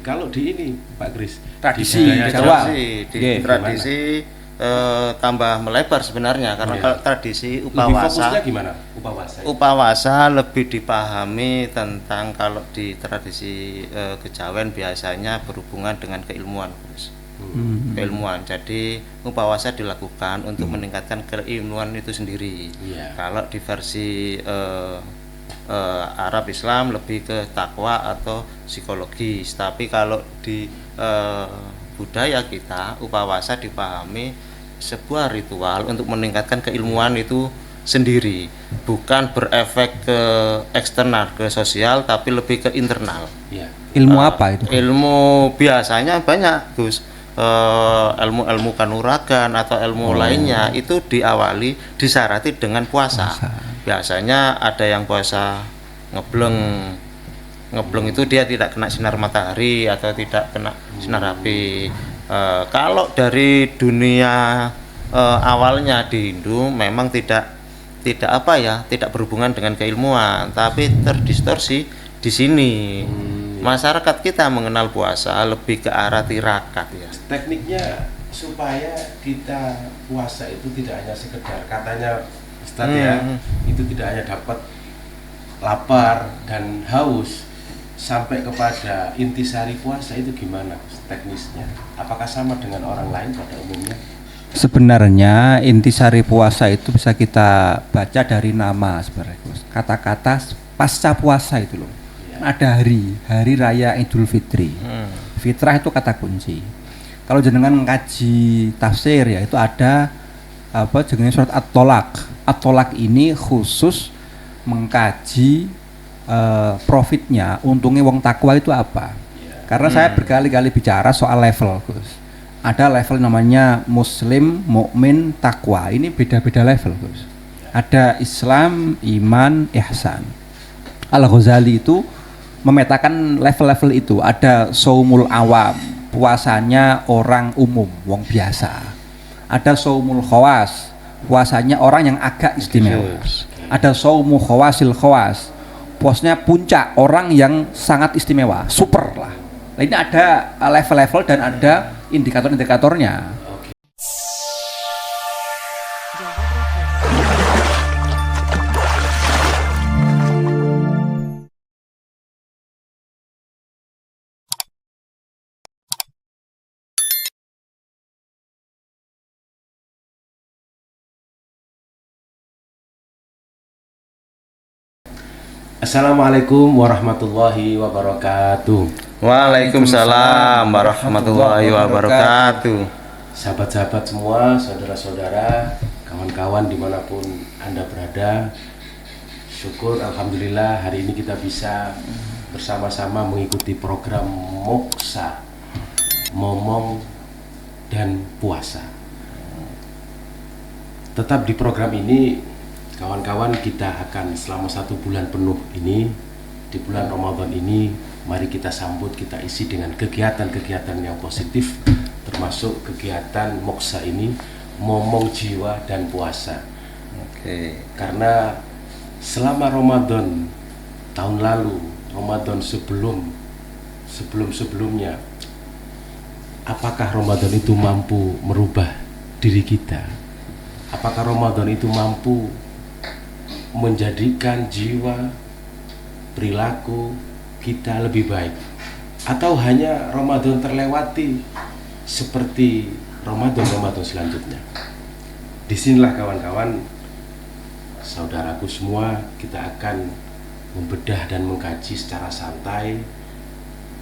Kalau di ini Pak Kris, Tradisi di budaya Jawa. Tradisi tambah melebar sebenarnya karena Iya. kalau tradisi lebih fokusnya upawasa gimana? Upawasa. upawasa lebih dipahami tentang kalau di tradisi kejawen biasanya berhubungan dengan keilmuan, Gus. Keilmuan. Jadi upawasa dilakukan untuk meningkatkan keilmuan itu sendiri. Iya. Kalau di versi Arab Islam lebih ke takwa atau psikologis. Tapi kalau di budaya kita upawasa dipahami sebuah ritual untuk meningkatkan keilmuan itu sendiri, bukan berefek ke eksternal, ke sosial, tapi lebih ke internal. Iya. Ilmu apa itu? Ilmu biasanya banyak, Gus. Ilmu kanuragan atau ilmu lainnya itu diawali disarati dengan puasa. Biasanya ada yang puasa ngebleng. Ngebleng itu dia tidak kena sinar matahari atau tidak kena sinar api. Kalau dari dunia awalnya di Hindu memang tidak berhubungan dengan keilmuan, tapi terdistorsi di sini. Masyarakat kita mengenal puasa lebih ke arah tirakat ya. Tekniknya supaya kita puasa itu tidak hanya sekedar katanya Ustaz ya, itu tidak hanya dapat lapar dan haus, sampai kepada intisari puasa itu gimana teknisnya? Apakah sama dengan orang lain pada umumnya? Sebenarnya intisari puasa itu bisa kita baca dari nama sebenarnya, Gus. Kata-kata pasca puasa itu loh. Ada hari raya Idul Fitri. Fitrah itu kata kunci. Kalau jenengan mengkaji tafsir ya itu ada apa jenis surat At-Tolak. At-Tolak ini khusus mengkaji profitnya, untungnya wong takwa itu apa. Karena saya berkali-kali bicara soal level, Gus. Ada level namanya Muslim, Mukmin, Takwa. Ini beda-beda level, Gus. Ada Islam, Iman, Ihsan. Al-Ghazali itu memetakan level-level itu. Ada saumul awam, puasanya orang umum, wong biasa. Ada saumul khawas, puasanya orang yang agak istimewa. Ada saumu khawasil khawas, puasnya puncak, orang yang sangat istimewa, super lah. Nah, ini ada level-level dan ada indikator-indikatornya. Assalamualaikum warahmatullahi wabarakatuh. Waalaikumsalam warahmatullahi wabarakatuh. Sahabat-sahabat semua, saudara-saudara, kawan-kawan dimanapun Anda berada, syukur Alhamdulillah hari ini kita bisa bersama-sama mengikuti program Moksa, Momong dan Puasa. Tetap di program ini, kawan-kawan, kita akan selama 1 bulan penuh ini, di bulan Ramadan ini, mari kita sambut, kita isi dengan kegiatan-kegiatan yang positif, termasuk kegiatan Moksa ini, momong jiwa dan puasa. Karena selama Ramadan tahun lalu, Ramadan sebelumnya, apakah Ramadan itu mampu merubah diri kita? Apakah Ramadan itu mampu menjadikan jiwa, perilaku kita lebih baik, atau hanya Ramadan terlewati seperti Ramadan selanjutnya? Disinilah kawan-kawan, saudaraku semua, kita akan membedah dan mengkaji secara santai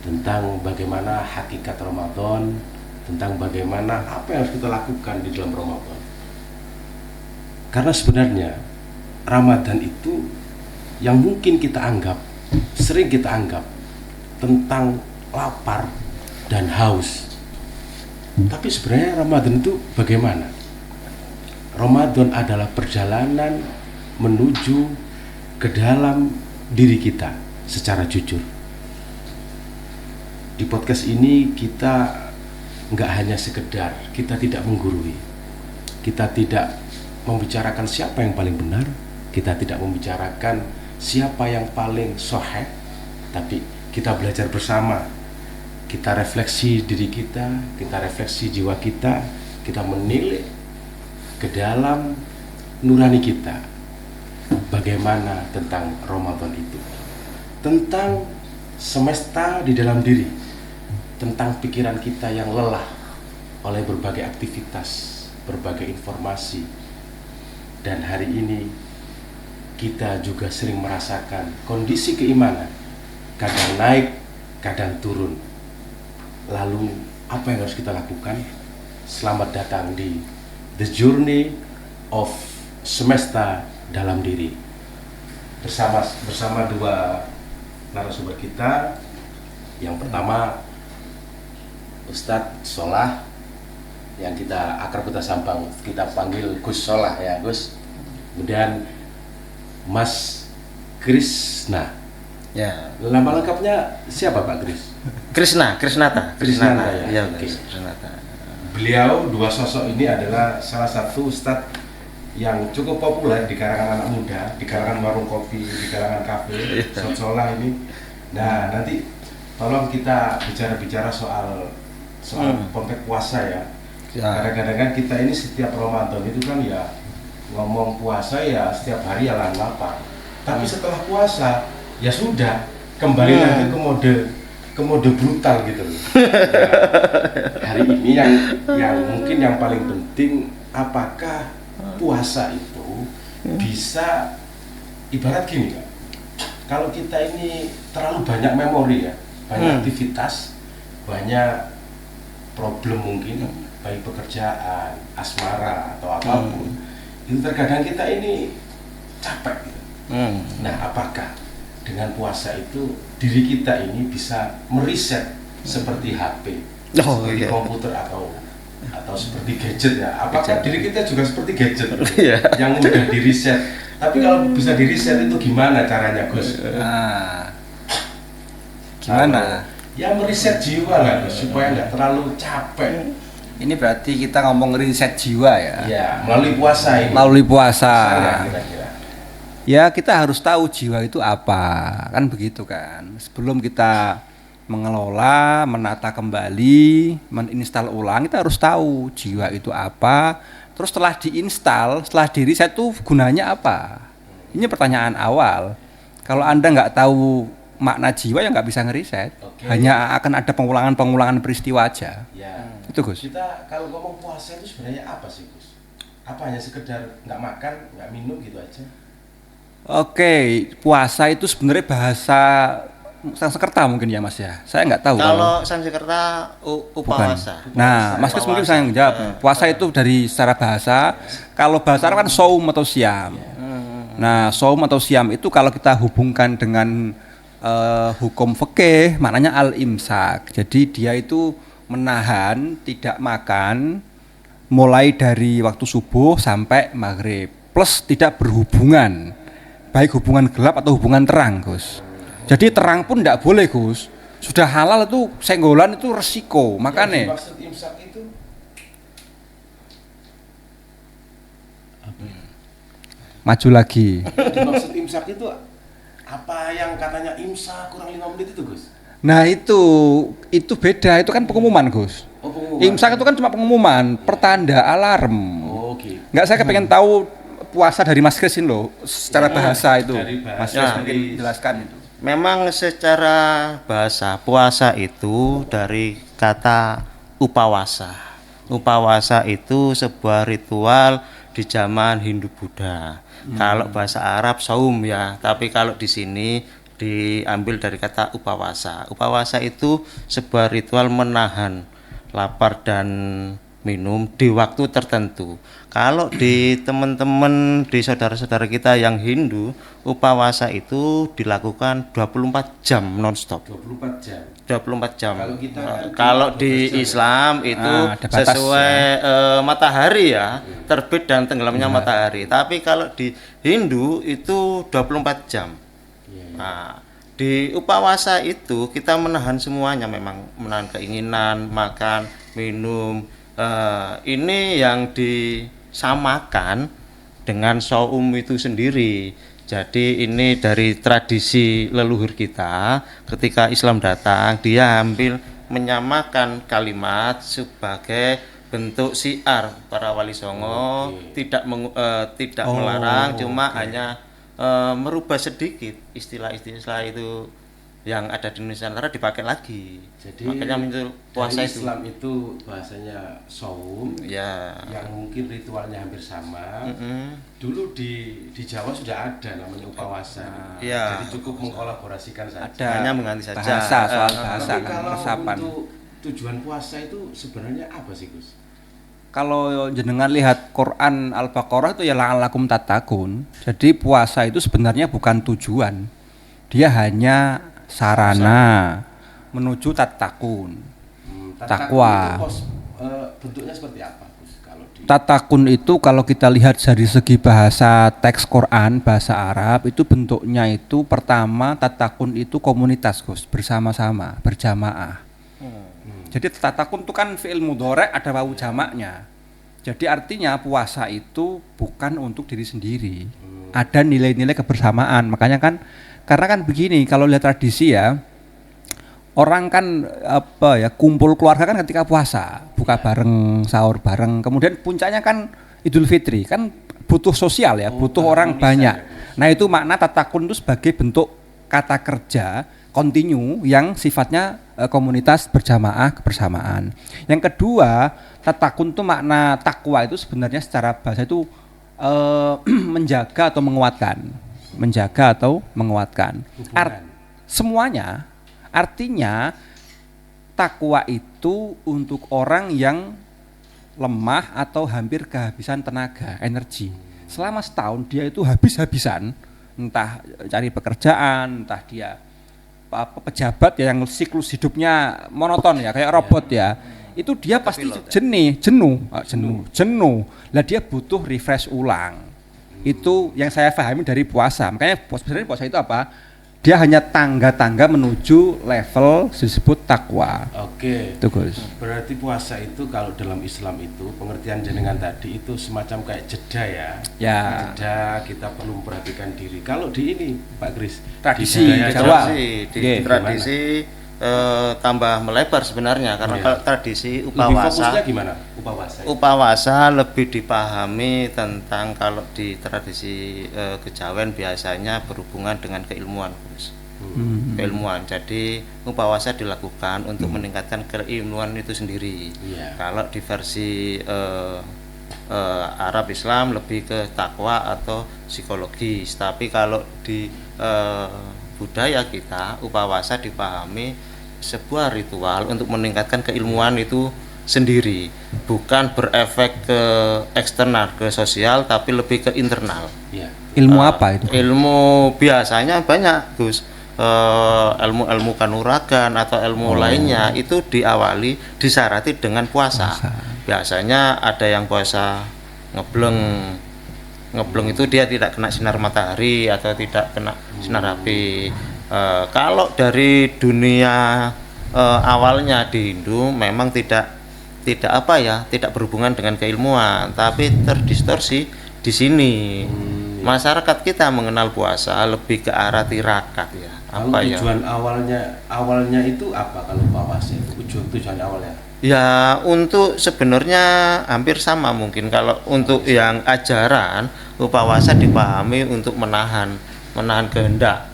tentang bagaimana hakikat Ramadan, tentang bagaimana apa yang harus kita lakukan di dalam Ramadan. Karena sebenarnya Ramadan itu yang mungkin kita anggap, sering kita anggap tentang lapar dan haus. Tapi sebenarnya Ramadan itu bagaimana? Ramadan adalah perjalanan menuju ke dalam diri kita secara jujur. Di podcast ini kita nggak hanya sekedar, kita tidak menggurui, kita tidak membicarakan siapa yang paling benar, kita tidak membicarakan siapa yang paling soheh, tapi kita belajar bersama kita refleksi diri kita refleksi jiwa kita menilik ke dalam nurani kita. Bagaimana tentang Ramadan itu? Tentang semesta di dalam diri, tentang pikiran kita yang lelah oleh berbagai aktivitas, berbagai informasi. Dan hari ini kita juga sering merasakan kondisi keimanan, kadang naik, kadang turun. Lalu apa yang harus kita lakukan? Selamat datang di The Journey of Semesta Dalam Diri. Bersama dua narasumber kita. Yang pertama Ustadz Solah, yang kita panggil Gus Solah ya Gus. Kemudian Mas Krisna. Ya. Nama lengkapnya siapa Pak Kris? Krisnata ya. Iya, Oke. Krisnata. Beliau, dua sosok ini adalah salah satu ustadz yang cukup populer di kalangan anak muda, di kalangan warung kopi, di kalangan kafe, Solah ini. Nah, nanti tolong kita bicara soal konteks puasa ya. Kadang-kadang kan kita ini setiap Ramadan itu kan ya ngomong puasa ya setiap hari ya lapar. Tapi setelah puasa ya sudah kembali nanti ke mode brutal gitu loh. Ya, hari ini yang mungkin yang paling penting, apakah puasa itu bisa ibarat gini kan? Kalau kita ini terlalu banyak memori ya, banyak aktivitas, banyak problem mungkin, baik pekerjaan, asmara atau apapun, itu terkadang kita ini capek gitu. Nah, apakah dengan puasa itu diri kita ini bisa meriset seperti HP, seperti komputer atau seperti gadget ya? Apakah diri kita juga seperti gadget yang mudah diriset? Tapi kalau bisa diriset itu gimana caranya, Gus? Gimana? Ya meriset jiwa lah, Gus, supaya nggak terlalu capek. Ini berarti kita ngomong riset jiwa ya? Ya, melalui puasa ini. Melalui puasa. Kira-kira. Ya, kita harus tahu jiwa itu apa, kan begitu kan. Sebelum kita mengelola, menata kembali, meninstal ulang, kita harus tahu jiwa itu apa. Terus setelah diinstal, setelah diriset itu gunanya apa? Ini pertanyaan awal. Kalau Anda nggak tahu makna jiwa, ya nggak bisa ngeriset. Hanya akan ada pengulangan peristiwa aja. Ya. Itu Gus. Kita kalau ngomong puasa itu sebenarnya apa sih, Gus? Apa hanya sekedar nggak makan, nggak minum gitu aja? Oke, puasa itu sebenarnya bahasa Sanskerta mungkin ya Mas ya. Saya nggak tahu. Kalau Sanskerta upawasa. Nah, Mas Kris mungkin saya yang jawab. Puasa itu dari secara bahasa. Kalau bahasa Arab kan saum atau siam. Nah, saum atau siam itu kalau kita hubungkan dengan hukum fikih, maknanya al-imsak. Jadi dia itu menahan tidak makan mulai dari waktu subuh sampai maghrib, plus tidak berhubungan, baik hubungan gelap atau hubungan terang, Gus. Jadi terang pun tidak boleh, Gus. Sudah halal itu senggolan itu resiko, makanya. Maksud imsak itu Maju lagi. maksud imsak itu apa yang katanya imsak kurang 5 menit itu, Gus? Nah itu beda, itu kan pengumuman, Gus. Oh, pengumuman. Imsak itu kan cuma pengumuman, pertanda, alarm. Oh, oke. Nggak, saya kepengen tahu puasa dari Mas Kris ini loh, secara bahasa itu. Dari bahasa. Mas Kris mungkin jelaskan itu. Memang secara bahasa puasa itu dari kata upawasa. Upawasa itu sebuah ritual di zaman Hindu-Buddha. Kalau bahasa Arab saum ya, tapi kalau di sini diambil dari kata upawasa. Upawasa itu sebuah ritual menahan lapar dan minum di waktu tertentu. Kalau di teman-teman, di saudara-saudara kita yang Hindu, upawasa itu dilakukan 24 jam nonstop. 24 jam. 24 jam. Kalau kita Kalau di Islam itu ada batas, sesuai matahari ya, terbit dan tenggelamnya matahari. Tapi kalau di Hindu itu 24 jam. Nah, di upawasa itu kita menahan semuanya, memang menahan keinginan, makan, minum. Ini yang disamakan dengan saum itu sendiri. Jadi ini dari tradisi leluhur kita, ketika Islam datang dia ambil menyamakan kalimat sebagai bentuk syiar para wali songo, tidak melarang, cuma hanya merubah sedikit istilah-istilah itu yang ada di Nusantara dipakai lagi. Jadi makanya muncul puasa itu. Islam itu bahasanya saum, ya, yang mungkin ritualnya hampir sama. Dulu di Jawa sudah ada namanya upawasa. Ya. Jadi cukup mengkolaborasikan saja. Ada hanya mengganti saja bahasa, soal bahasa Tapi kan, kalau resapan. untuk tujuan puasa itu sebenarnya apa sih, Gus? Kalau jenengan lihat Quran Al-Baqarah itu ya la'allakum tattaqun. Jadi puasa itu sebenarnya bukan tujuan. Dia hanya sarana menuju tattaqun. Takwa. Bentuknya seperti apa, Gus? Kalau di Tattaqun itu kalau kita lihat dari segi bahasa teks Quran, bahasa Arab, itu bentuknya itu pertama tattaqun itu komunitas, Gus, bersama-sama, berjamaah. Jadi tattaqun itu kan fi'il mudhari' ada wawu jamaknya. Jadi artinya puasa itu bukan untuk diri sendiri. Ada nilai-nilai kebersamaan. Makanya kan karena kan begini, kalau lihat tradisi ya, orang kan kumpul keluarga kan ketika puasa, buka bareng, sahur bareng. Kemudian puncaknya kan Idul Fitri, kan butuh sosial ya, butuh orang banyak. Nah, itu makna tattaqun itu sebagai bentuk kata kerja kontinu yang sifatnya komunitas berjamaah kebersamaan. Yang kedua, tattaqun itu makna takwa itu sebenarnya secara bahasa itu menjaga atau menguatkan. Semuanya artinya takwa itu untuk orang yang lemah atau hampir kehabisan tenaga, energi. Selama setahun dia itu habis-habisan, entah cari pekerjaan, entah dia pejabat ya yang siklus hidupnya monoton ya kayak robot ya. Itu dia pasti jenuh. Lah dia butuh refresh ulang. Itu yang saya pahami dari puasa. Makanya sebenarnya puasa itu apa? Dia hanya tangga-tangga menuju level disebut takwa. Oke. Itu, Gus. Berarti puasa itu kalau dalam Islam itu pengertian jenengan tadi itu semacam kayak jeda ya. Ya. Jeda, kita perlu memperhatikan diri. Kalau di ini Pak Kris, Tradisi di budaya Jawa. Tradisi tambah melebar sebenarnya karena kalau tradisi lebih fokusnya upawasa gimana? upawasa lebih dipahami tentang kalau di tradisi kejawen biasanya berhubungan dengan keilmuan, Gus. Keilmuan. Jadi upawasa dilakukan untuk meningkatkan keilmuan itu sendiri. Kalau di versi Arab Islam lebih ke takwa atau psikologis. Tapi kalau di budaya kita upawasa dipahami sebuah ritual untuk meningkatkan keilmuan itu sendiri, bukan berefek ke eksternal, ke sosial, tapi lebih ke internal. Ilmu apa itu? Ilmu biasanya banyak, Gus. Ilmu kanuragan atau ilmu lainnya itu diawali disarati dengan puasa. Biasanya ada yang puasa ngebleng itu dia tidak kena sinar matahari atau tidak kena sinar api. Kalau dari dunia awalnya di Hindu memang tidak berhubungan dengan keilmuan, tapi terdistorsi di sini. Masyarakat kita mengenal puasa lebih ke arah tirakat ya. Tujuan awalnya itu apa kalau puasa itu? Tujuan awalnya? Ya untuk sebenarnya hampir sama mungkin. Kalau untuk yang ajaran upawasa dipahami untuk menahan kehendak,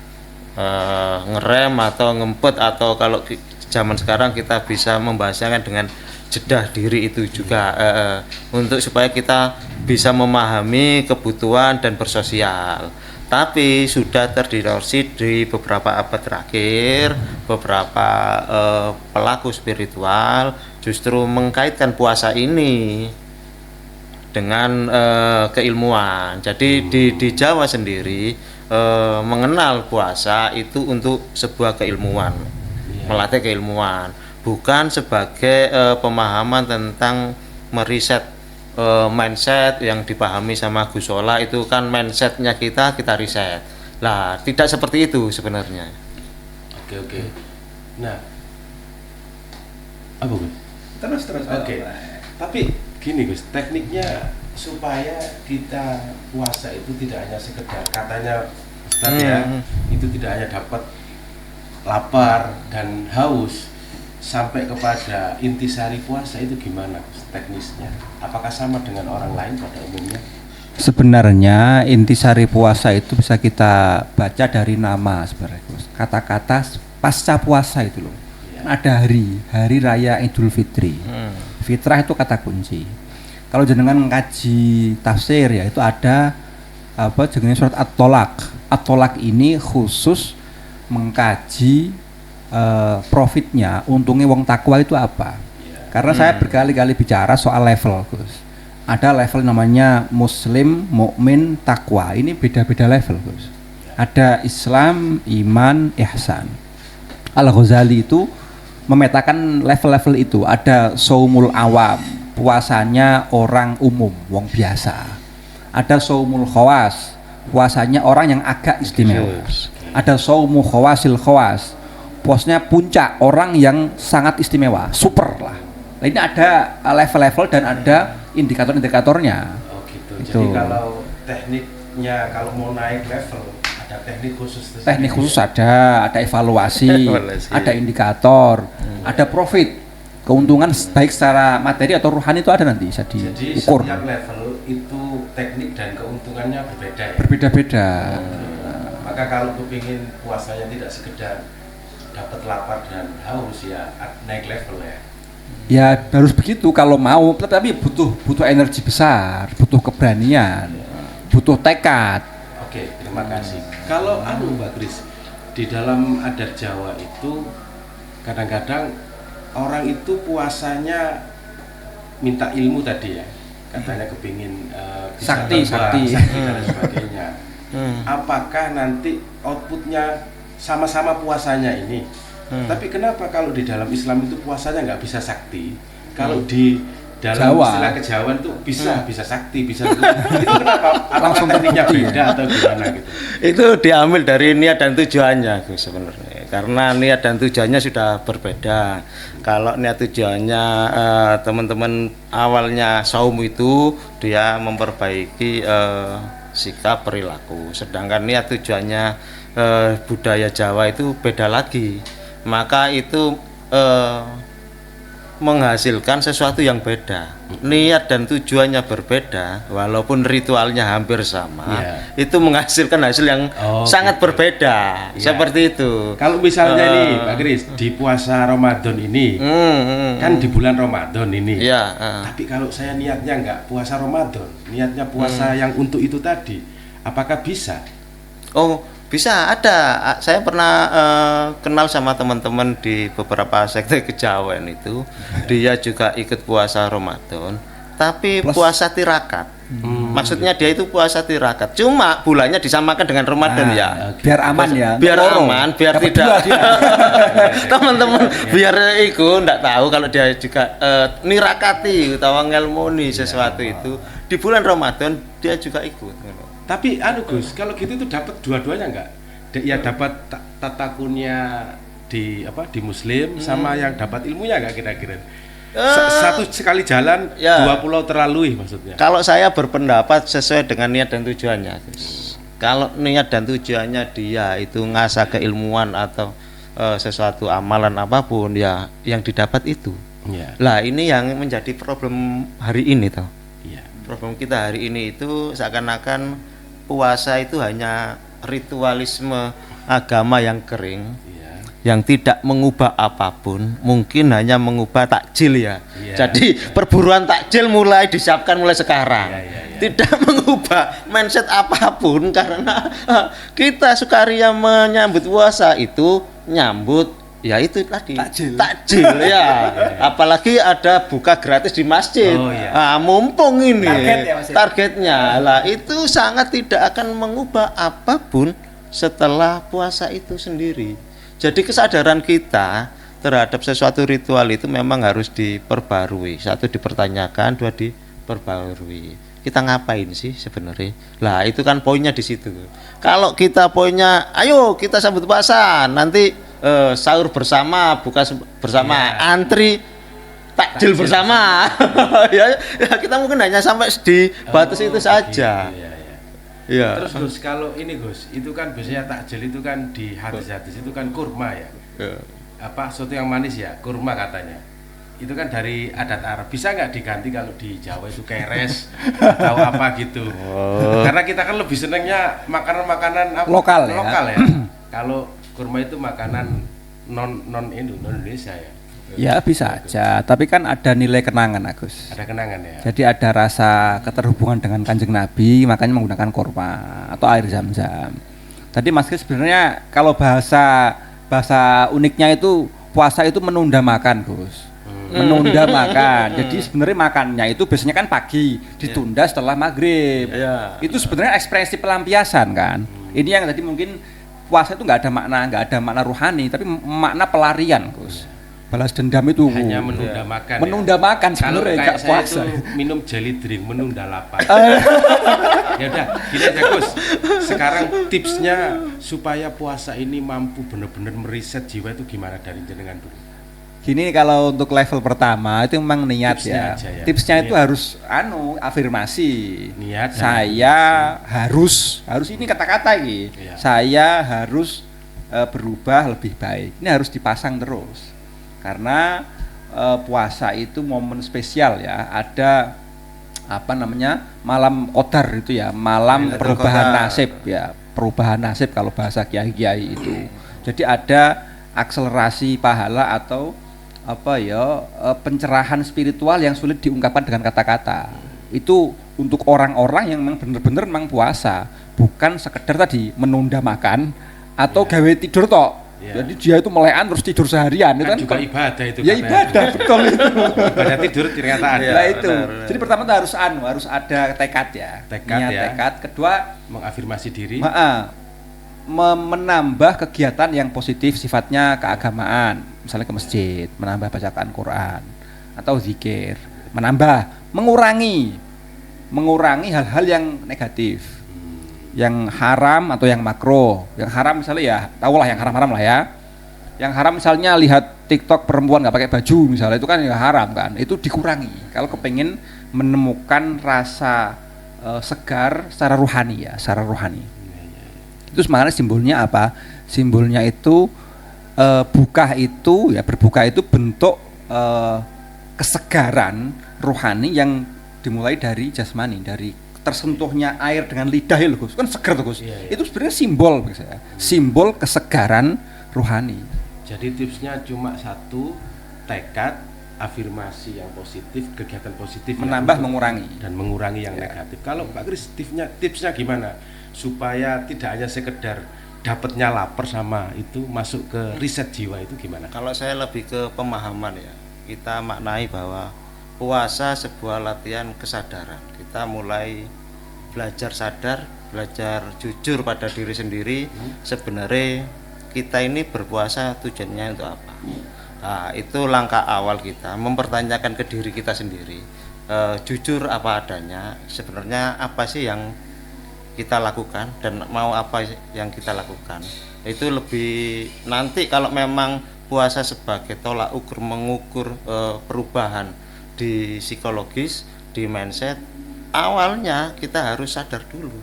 ngerem atau ngempet, atau kalau zaman sekarang kita bisa membahasakan dengan jedah diri itu juga untuk supaya kita bisa memahami kebutuhan dan bersosial. Tapi sudah terdistorsi di beberapa abad terakhir, beberapa pelaku spiritual justru mengkaitkan puasa ini dengan keilmuan. Jadi di Jawa sendiri mengenal puasa itu untuk sebuah keilmuan, melatih keilmuan, bukan sebagai pemahaman tentang meriset mindset yang dipahami sama Gus Sola. Itu kan mindsetnya kita riset lah, tidak seperti itu sebenarnya. Oke. Nah, apa Gus? Terus. Oke. Tapi gini Gus, tekniknya supaya kita puasa itu tidak hanya sekedar katanya Ustaz ya, itu tidak hanya dapat lapar dan haus, sampai kepada intisari puasa itu gimana Gus, teknisnya? Apakah sama dengan orang lain pada umumnya? Sebenarnya intisari puasa itu bisa kita baca dari nama sebenarnya, Gus. Kata-kata pasca puasa itu loh. Ada hari raya Idul Fitri. Fitrah itu kata kunci. Kalau jenengan mengkaji tafsir ya itu ada apa jenis surat At-Tolak. At-Tolak ini khusus mengkaji profitnya, untungnya wong takwa itu apa. Karena saya berkali-kali bicara soal level, Gus. Ada level namanya Muslim, Mukmin, Takwa. Ini beda-beda level, Gus. Ada Islam, Iman, Ihsan. Al-Ghazali itu memetakan level-level itu. Ada Saumul Awam, puasanya orang umum, wong biasa. Ada Saumul Khawas, puasanya orang yang agak istimewa. Ada Saumu Khawasil Khawas, puasanya puncak, orang yang sangat istimewa, super lah. Nah, ini ada level-level dan ada indikator-indikatornya. Oh gitu. Itu. Jadi kalau tekniknya kalau mau naik level ada teknik khusus. Teknik khusus ada evaluasi, ada indikator, ada profit, keuntungan baik secara materi atau rohani itu ada nanti bisa Jadi diukur. setiap level itu teknik dan keuntungannya berbeda ya. Berbeda-beda. Maka kalau kepingin puasanya tidak sekedar dapat lapar dan haus ya naik level ya. Ya harus begitu kalau mau, tapi butuh energi besar, butuh keberanian, butuh tekad. Oke, terima kasih. Kalau Mbak Kris, di dalam adat Jawa itu kadang-kadang orang itu puasanya minta ilmu tadi ya, katanya kepingin bisa Sakti dan sebagainya. Apakah nanti outputnya sama-sama puasanya ini? Tapi kenapa kalau di dalam Islam itu puasanya nggak bisa sakti? Kalau di dalam Jawa. istilah kejauhan tuh bisa sakti, bisa itu kenapa? Apakah Langsung tekniknya terbukti, beda atau gimana gitu? Itu diambil dari niat dan tujuannya Gus, sebenarnya. Karena niat dan tujuannya sudah berbeda. Kalau niat tujuannya teman-teman awalnya saum itu dia memperbaiki sikap perilaku. Sedangkan niat tujuannya budaya Jawa itu beda lagi. Maka itu menghasilkan sesuatu yang beda. Niat dan tujuannya berbeda, walaupun ritualnya hampir sama, itu menghasilkan hasil yang sangat berbeda. Seperti itu. Kalau misalnya nih Pak Kris di puasa Ramadan ini, kan di bulan Ramadan ini. Tapi kalau saya niatnya nggak puasa Ramadan, niatnya puasa yang untuk itu tadi, apakah bisa? Oh, bisa, ada. Saya pernah kenal sama teman-teman di beberapa sekte kejawen itu. Dia juga ikut puasa Ramadan, tapi puasa tirakat. Maksudnya dia itu puasa tirakat. Cuma bulannya disamakan dengan Ramadan ya. Biar aman ya. Biar aman, biar Dapat tidak. dua dia. Teman-teman biar itu enggak tahu kalau dia juga nirakati utawa ngelmoni sesuatu itu di bulan Ramadan dia juga ikut. Tapi Gus, kalau gitu itu dapat dua-duanya enggak? Ya dapat tatakunnya di Muslim sama yang dapat ilmunya enggak kira-kira? Satu sekali jalan, dua pulau terlalui maksudnya. Kalau saya berpendapat sesuai dengan niat dan tujuannya, Gus. Kalau niat dan tujuannya dia itu ngasah keilmuan atau sesuatu amalan apapun ya yang didapat itu. Lah ini yang menjadi problem hari ini toh. Problem kita hari ini itu seakan-akan puasa itu hanya ritualisme agama yang kering, yang tidak mengubah apapun, mungkin hanya mengubah takjil ya. Jadi perburuan takjil mulai disiapkan mulai sekarang. Tidak mengubah mindset apapun karena kita sukaria menyambut puasa itu nyambut ya itu tadi takjil ya. Apalagi ada buka gratis di masjid. Mumpung ini targetnya lah itu sangat tidak akan mengubah apapun setelah puasa itu sendiri. Jadi kesadaran kita terhadap sesuatu ritual itu memang harus diperbarui. Satu dipertanyakan, dua diperbarui. Kita ngapain sih sebenarnya? Lah itu kan poinnya di situ. Kalau kita poinnya, ayo kita sambut puasa, nanti sahur bersama, buka bersama, antri takjil bersama. ya kita mungkin hanya sampai di batas itu saja. Terus Gus, kalau ini Gus, itu kan biasanya takjil itu kan di hadis-hadis itu kan kurma ya. apa soto yang manis ya, kurma katanya. Itu kan dari adat Arab. Bisa nggak diganti kalau di Jawa itu keres atau apa gitu? Karena kita kan lebih senengnya makanan-makanan apa? Lokal ya. Lokal ya. Kalau kurma itu makanan non Indonesia ya. Ya bisa aja, tapi kan ada nilai kenangan Agus. Ada kenangan ya. Jadi ada rasa keterhubungan dengan Kanjeng Nabi, makanya menggunakan kurma atau air zam-zam. Tadi Mas Kris sebenarnya kalau bahasa uniknya itu puasa itu menunda makan, Gus. Menunda makan. Jadi sebenarnya makannya itu biasanya kan pagi, ditunda setelah maghrib. Itu sebenarnya ekspresi pelampiasan kan. Ini yang tadi mungkin puasa itu nggak ada makna rohani, tapi makna pelarian, Gus. Balas dendam itu hanya menunda makan. Menunda makan sebenarnya kayak saya puasa. itu minum jelly drink menunda lapar. Ya udah, gini aja Gus. Sekarang tipsnya supaya puasa ini mampu benar-benar meriset jiwa itu gimana dari jenengan dulu? Gini, kalau untuk level pertama itu memang niat Tipsnya ya. aja ya. Tipsnya Niat. itu harus afirmasi. Niat dan Saya harus ini kata-kata ini. Iya. Saya harus berubah lebih baik. Ini harus dipasang terus. Karena puasa itu momen spesial ya. Ada apa namanya? Malam qadar itu ya, malam perubahan nasib ya. Perubahan nasib kalau bahasa kiai-kiai itu. Jadi ada akselerasi pahala atau apa ya, pencerahan spiritual yang sulit diungkapkan dengan kata-kata. Itu untuk orang-orang yang memang benar-benar memang puasa, bukan sekedar tadi menunda makan atau gawe tidur tok. Jadi dia itu melekan terus tidur seharian, itu Kan kan juga ibadah itu ya katanya. ibadah betul itu. Ibadah tidur ternyata ada. Nah itu. benar. Jadi pertama tuh harus ada tekad ya. Tekad Niat, ya. tekad. Kedua Mengafirmasi diri. menambah kegiatan yang positif sifatnya keagamaan, misalnya ke masjid, menambah bacaan Quran atau zikir, mengurangi hal-hal yang negatif, yang haram atau yang makruh. Yang haram misalnya ya, tahulah yang haram-haram lah ya. Yang haram misalnya lihat TikTok perempuan nggak pakai baju misalnya, itu kan ya haram kan, itu dikurangi. Kalau kepengen menemukan rasa segar secara rohani ya, secara rohani. Itu sebenarnya simbolnya apa? Simbolnya itu berbuka itu bentuk kesegaran rohani yang dimulai dari jasmani, dari tersentuhnya air dengan lidah ya Gus. Kan segar tuh Gus. Iya. Itu sebenarnya simbol bagi saya. Simbol kesegaran rohani. Jadi tipsnya cuma satu, tekad, afirmasi yang positif, kegiatan positif Menambah, yang mengurangi. yang negatif. Kalau Pak Kris tipsnya gimana supaya tidak hanya sekedar dapatnya lapar sama itu masuk ke riset jiwa itu gimana? Kalau saya lebih ke pemahaman ya, kita maknai bahwa puasa sebuah latihan kesadaran. Kita mulai belajar sadar, belajar jujur pada diri sendiri. Sebenarnya kita ini berpuasa tujuannya untuk apa? Nah, itu langkah awal kita mempertanyakan ke diri kita sendiri. Jujur apa adanya. Sebenarnya apa sih yang kita lakukan dan mau apa yang kita lakukan. Itu lebih nanti kalau memang puasa sebagai tolak ukur mengukur perubahan di psikologis, di mindset, awalnya kita harus sadar dulu.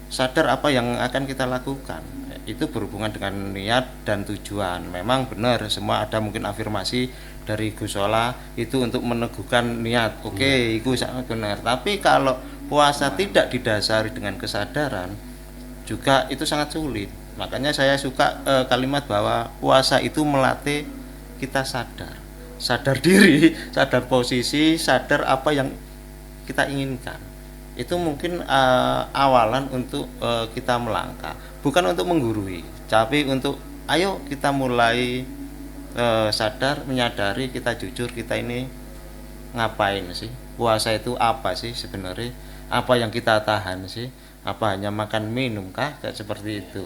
Sadar apa yang akan kita lakukan. Itu berhubungan dengan niat dan tujuan. Memang benar semua ada mungkin afirmasi dari Gus Solah itu untuk meneguhkan niat. Oke, itu sangat benar. Tapi kalau puasa tidak didasari dengan kesadaran juga itu sangat sulit. Makanya saya suka kalimat bahwa puasa itu melatih kita sadar diri, sadar posisi, sadar apa yang kita inginkan. Itu mungkin awalan untuk kita melangkah, bukan untuk menggurui, tapi untuk ayo kita mulai sadar, menyadari, kita jujur, kita ini ngapain sih, puasa itu apa sih sebenarnya, apa yang kita tahan sih, apa hanya makan minum kah, kayak seperti itu.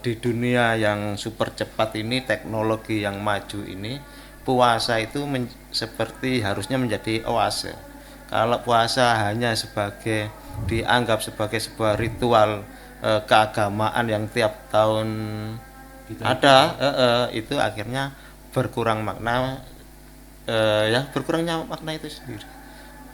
Di dunia yang super cepat ini, teknologi yang maju ini, puasa itu seperti harusnya menjadi oase. Kalau puasa hanya dianggap sebagai sebuah ritual keagamaan yang tiap tahun itu akhirnya berkurang makna, berkurangnya makna itu sendiri.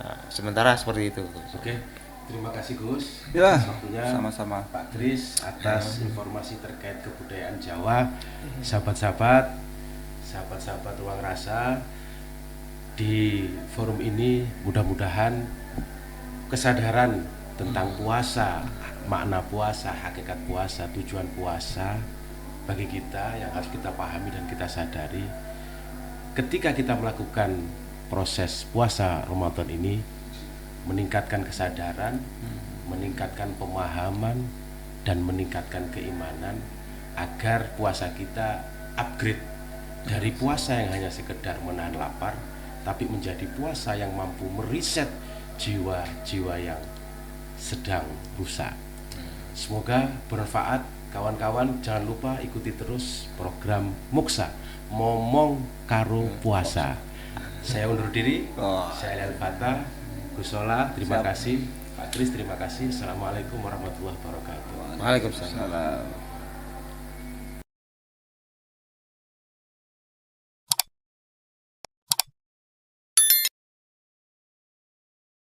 Nah, sementara seperti itu. Oke. Terima kasih Gus Ya, atas waktunya, sama-sama. Pak Kris atas informasi terkait kebudayaan Jawa. Sahabat-sahabat, sahabat-sahabat Ruang Rasa, di forum ini mudah-mudahan kesadaran tentang puasa, makna puasa, hakikat puasa, tujuan puasa bagi kita yang harus kita pahami dan kita sadari ketika kita melakukan proses puasa Ramadan ini, meningkatkan kesadaran, meningkatkan pemahaman, dan meningkatkan keimanan agar puasa kita upgrade dari puasa yang hanya sekedar menahan lapar, tapi menjadi puasa yang mampu meriset jiwa-jiwa yang sedang rusak. Semoga bermanfaat. Kawan-kawan jangan lupa ikuti terus program Muksa, Momong Karo Puasa. Saya undur diri. Saya Lel Fatah, Gus Sola, terima kasih. Pak Kris, terima kasih. Assalamualaikum warahmatullahi wabarakatuh. Waalaikumsalam. Salam.